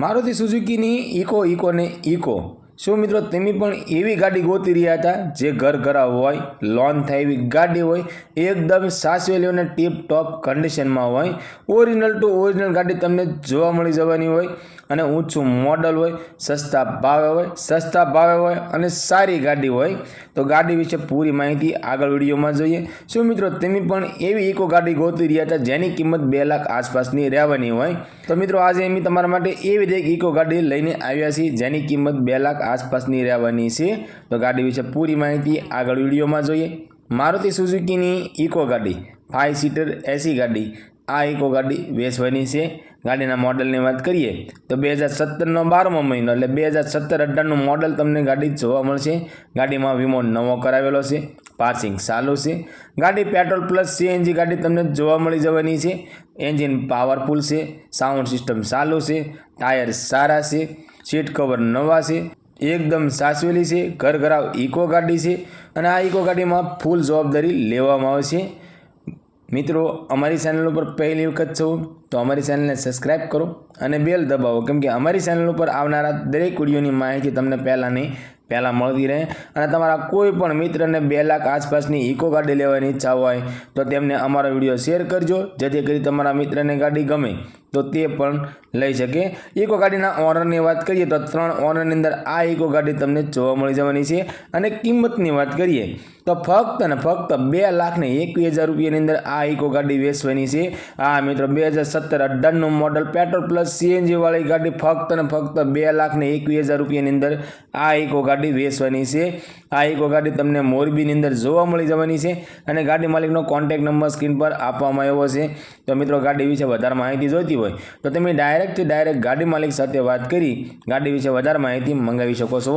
Maruti સુઝુકીની eco ને eco શું મિત્રો તમે પણ એવી ગાડી ગોતી રહ્યા હતા જે ઘર ઘરાવ હોય, લોન થાય એવી ગાડી હોય, એકદમ સાચવેલી અને ટીપ ટોપ કન્ડિશનમાં હોય, ઓરિજિનલ ટુ ઓરિજિનલ ગાડી તમને જોવા મળી જવાની હોય અને ઊંચું મોડલ હોય, સસ્તા ભાવે હોય અને સારી ગાડી હોય તો ગાડી વિશે પૂરી માહિતી આગળ વિડીયોમાં જોઈએ। શું મિત્રો તમે પણ એવી ઇકો ગાડી ગોતી રહ્યા હતા જેની કિંમત 2 લાખ આસપાસની રહેવાની હોય તો મિત્રો આજે અમે તમારા માટે એવી એક ઇકો ગાડી લઈને આવ્યા છીએ જેની કિંમત 2 લાખ આસપાસની રહેવાની છે તો ગાડી વિશે પૂરી માહિતી આગળ વિડીયોમાં જોઈએ। મારુતિ સુઝુકીની ઇકો ગાડી 5 સીટર એસી ગાડી આ ઇકો ગાડી વેચવાની છે। ગાડીના મોડલની વાત કરીએ તો 2017નો 12મો મહિનો એટલે 2017-18નું મોડલ તમને ગાડી જોવા મળશે। ગાડીમાં વીમો નવો કરાવેલો છે, પાર્સિંગ ચાલુ છે। ગાડી પેટ્રોલ પ્લસ સીએનજી ગાડી તમને જોવા મળી જવાની છે। એન્જિન પાવરફુલ છે, સાઉન્ડ સિસ્ટમ ચાલુ છે, ટાયર સારા છે, સીટ કવર નવા છે, એકદમ સાચવેલી છે, ઘર ઘરાવ ઇકો ગાડી છે અને આ ઇકો ગાડીમાં ફૂલ જવાબદારી લેવામાં આવશે। મિત્રો અમારી ચેનલ ઉપર પહેલી વખત છો તો અમારી ચેનલને સબસ્ક્રાઈબ કરો અને બેલ દબાવો કેમ કે અમારી ચેનલ ઉપર આવનારા દરેક વિડીયોની માહિતી તમને પહેલાં મળતી રહે અને તમારા કોઈ પણ મિત્રને 2 લાખ આસપાસની ઇકો ગાડી લેવાની ઈચ્છા હોય તો તેમને અમારો વિડીયો શેર કરજો જેથી કરી તમારા મિત્રને ગાડી ગમે તો તે પણ લઈ શકે। ઇકો ગાડીના ઓનરની વાત કરીએ તો 3 ઓનરની અંદર આ ઇકો ગાડી તમને જોવા મળી જવાની છે અને કિંમતની વાત કરીએ તો ફક્ત 2,21,000 રૂપિયાની અંદર આ ઇકો ગાડી વેચવાની છે। આ મિત્રો 2017-18નું મોડલ પેટ્રોલ પ્લસ સીએનજી વાળી ગાડી ફક્ત 2,21,000 રૂપિયાની અંદર આ ઇકો ગાડી વેચવાની છે। આ ઇકો ગાડી તમને મોરબીની અંદર જોવા મળી જવાની છે અને ગાડી માલિકનો કોન્ટેક્ટ નંબર સ્ક્રીન પર આપવામાં આવ્યો છે તો મિત્રો ગાડી વિશે વધારે માહિતી જોઈતી હોય તો તમે ડાયરેક્ટ ગાડી માલિક સાથે વાત કરી ગાડી વિશે વધારે માહિતી મંગાવી શકો છો।